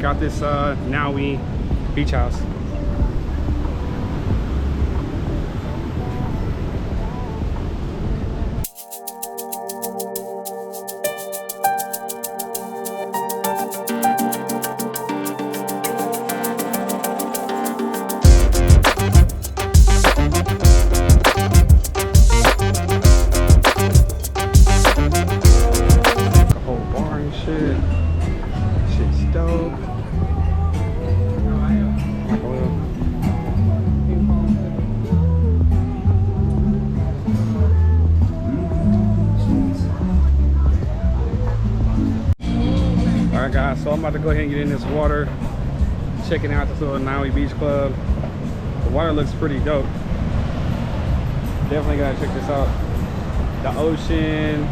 out this Nawi Beach House. Guys, so I'm about to go ahead and get in this water, checking out this little Nawi Beach Club. The water looks pretty dope. Definitely gotta check this out. The ocean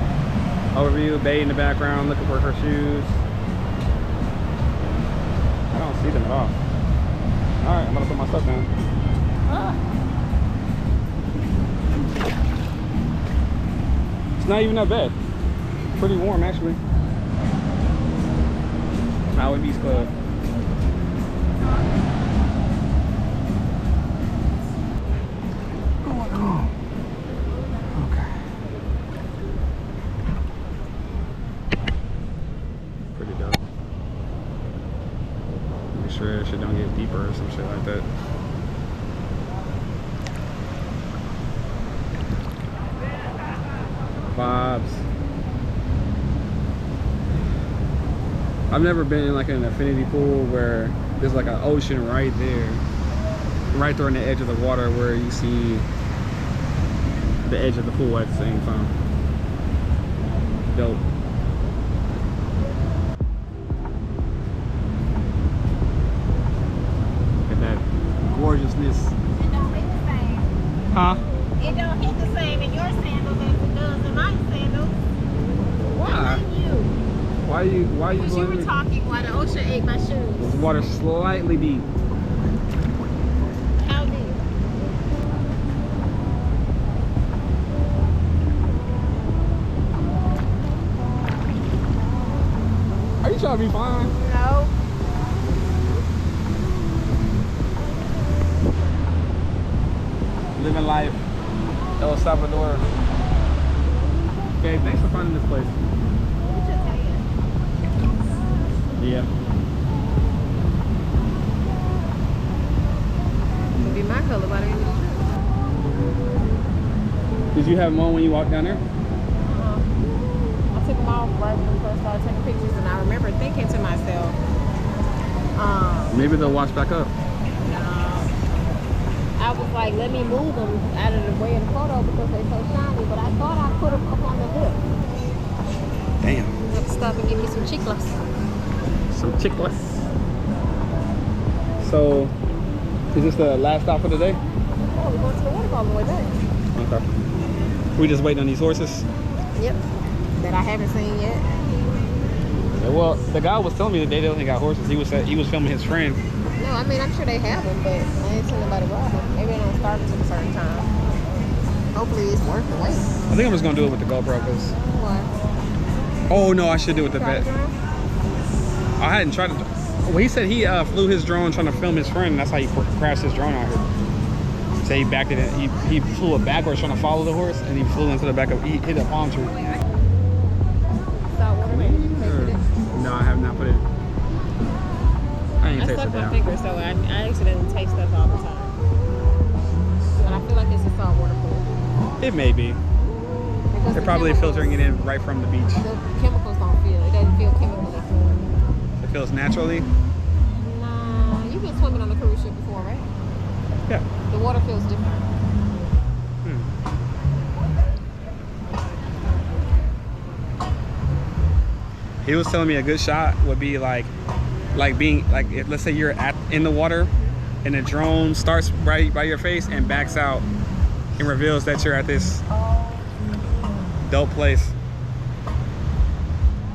overview, bay in the background, looking for her shoes. I don't see them at all. All right, I'm gonna put my stuff down. It's not even that bad. Pretty warm actually. Nawi Beach Club. Okay. Pretty dope. Make sure that shit don't get deeper or some shit like that. Vibes. I've never been in like an infinity pool where there's like an ocean right there on the edge of the water where you see the edge of the pool at the same time. Dope. Look at that gorgeousness. It don't hit the same. Huh? It don't hit the same in your sandals as it does in my sandals. Why? Why are you Because you were talking while the ocean ate my shoes. The water's slightly deep. How deep? Are you trying to be fine? No. Living life, El Salvador. Okay, thanks for finding this place. Yeah. It'll be my color by the end of the Did you have them on when you walked down there? I took them off right when we first started taking pictures, and I remember thinking to myself, maybe they'll wash back up. I was like, let me move them out of the way of the photo because they're so shiny, but I thought I put them up on the lip. Damn. Let's stop and give me some chiclas. Some chicklets. So, is this the last stop for the day? Oh, we're going to the waterfall on the way back. Okay. We just waiting on these horses? Yep. That I haven't seen yet. Yeah, well, the guy was telling me that they don't got horses. He was filming his friend. No, I mean, I'm sure they have them, but I ain't seen nobody ride them. Maybe they don't start until a certain time. Hopefully it's worth the wait. I think I'm just going to do it with the GoPro because... What? Oh, no, I should do it with the Try vet. the drone? I hadn't tried to... Well, he said he flew his drone trying to film his friend, and that's how he crashed his drone out here. So he backed it in. He flew it backwards trying to follow the horse, and he flew into the back of... He hit a palm tree. Salt water, maybe you tasted it? No, I have not put it... I ain't I tasted stuck my that. finger, so I accidentally taste stuff all the time. But I feel like it's a saltwater pool. It may be. Because They're probably filtering it in right from the beach. The chemicals don't feel. It doesn't feel chemically. It feels naturally. Nah, you've been swimming on a cruise ship before, right? Yeah. The water feels different. He was telling me a good shot would be like being like, if, let's say you're in the water and the drone starts right by your face and backs out and reveals that you're at this dope place.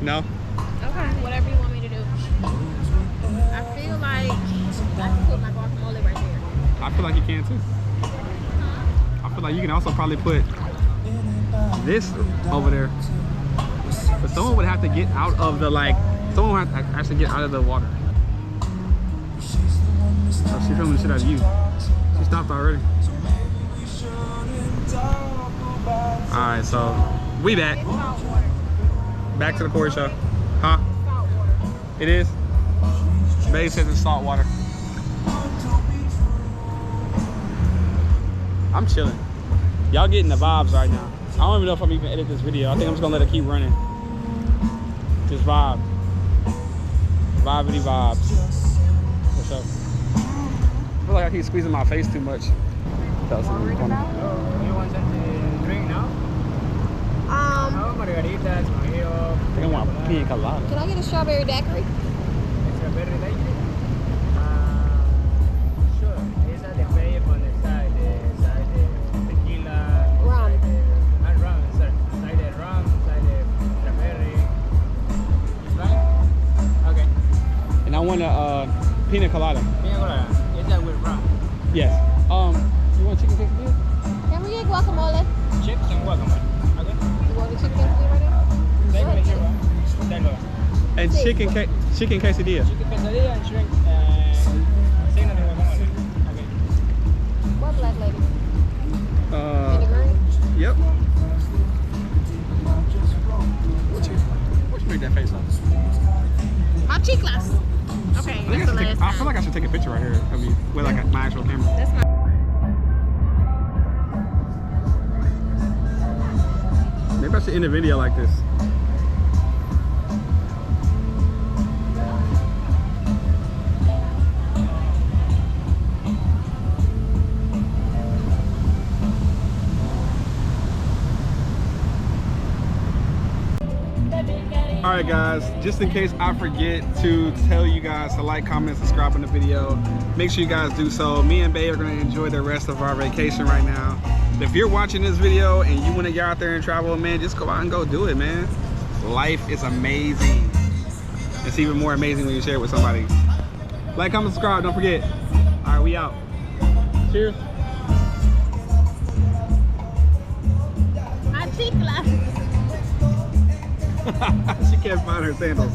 No? Okay, whatever you want me to do. I feel like I can put my guacamole right there. I feel like you can too. I feel like you can also probably put this over there. But someone would have to get out of the, someone would have to actually get out of the water. Oh, she filming the shit out of you. She stopped already. Alright, so we back. Back to the Corey show. Huh? It is? Babe says it's salt water. I'm chilling. Y'all getting the vibes right now. I don't even know if I'm even edit this video. I think I'm just gonna let it keep running. Just vibe. Vibity vibes. For sure. I feel like I keep squeezing my face too much. That was something funny. You want something to drink now? Margaritas, mojito. I think I want a pina colada. Can I get a strawberry daiquiri? Strawberry daiquiri? Sure. These are the flavor on the side. The tequila. Rum. Not rum, sir. Side the rum, side the strawberry. This one? Okay. And I want a pina colada. Pina colada. Is that with rum? Yes. You want chicken quesadilla? Can we get guacamole? Chips and guacamole. Okay. You want the chicken quesadilla right now? Take me here. And chicken quesadilla. Chicken quesadilla and shrimp. Signo de guacamole. Okay. What black lady? In the green? Yep. What you make that face on? My chiclas. Okay, that's the last I feel like I should take a picture right here of you with like my actual camera. That's my. Maybe I should end a video like this. Alright guys, just in case I forget to tell you guys to like, comment, subscribe on the video, make sure you guys do so. Me and Bae are going to enjoy the rest of our vacation right now. If you're watching this video and you want to get out there and travel, man, just go out and go do it, man. Life is amazing. It's even more amazing when you share it with somebody. Like, comment, subscribe, don't forget. Alright, we out. Cheers. My chiclas. She can't find her sandals.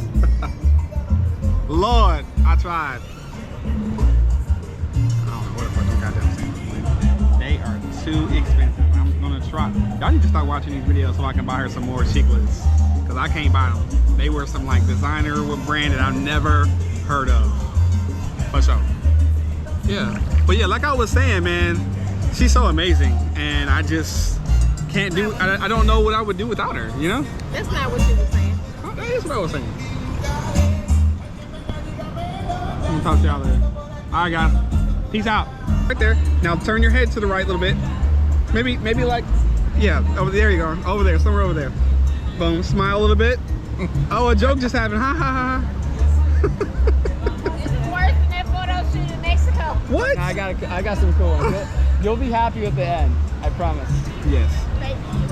Lord, I tried. I don't know where the fuck them goddamn sandals went. They are too expensive. I'm gonna try. Y'all need to start watching these videos so I can buy her some more chiclets. Cause I can't buy them. They were some like designer brand that I've never heard of. For sure. Yeah. But yeah, like I was saying, man, she's so amazing. And I just can't do, I don't know what I would do without her, you know? That's not what you were saying. Oh, that is what I was saying. I'm gonna talk to y'all later. All right, guys. Peace out. Right there. Now turn your head to the right a little bit. Maybe like, yeah, over there you go. Over there, somewhere over there. Boom. Smile a little bit. Oh, a joke just happened. Ha ha ha. This is worse than that photo shoot in Mexico. What? I got some cool ones. You'll be happy with the end. I promise. Yes.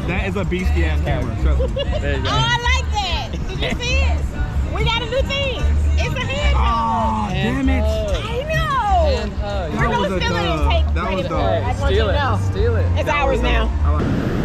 That is a beastie ass camera. Trust me. There you go. Oh, I like that. Did you see it? We got a new thing. It's a hand Oh, damn it. I know. And That was a dub. That was dope. I just want you Steal to know. it. Steal it. It's ours now. I like it.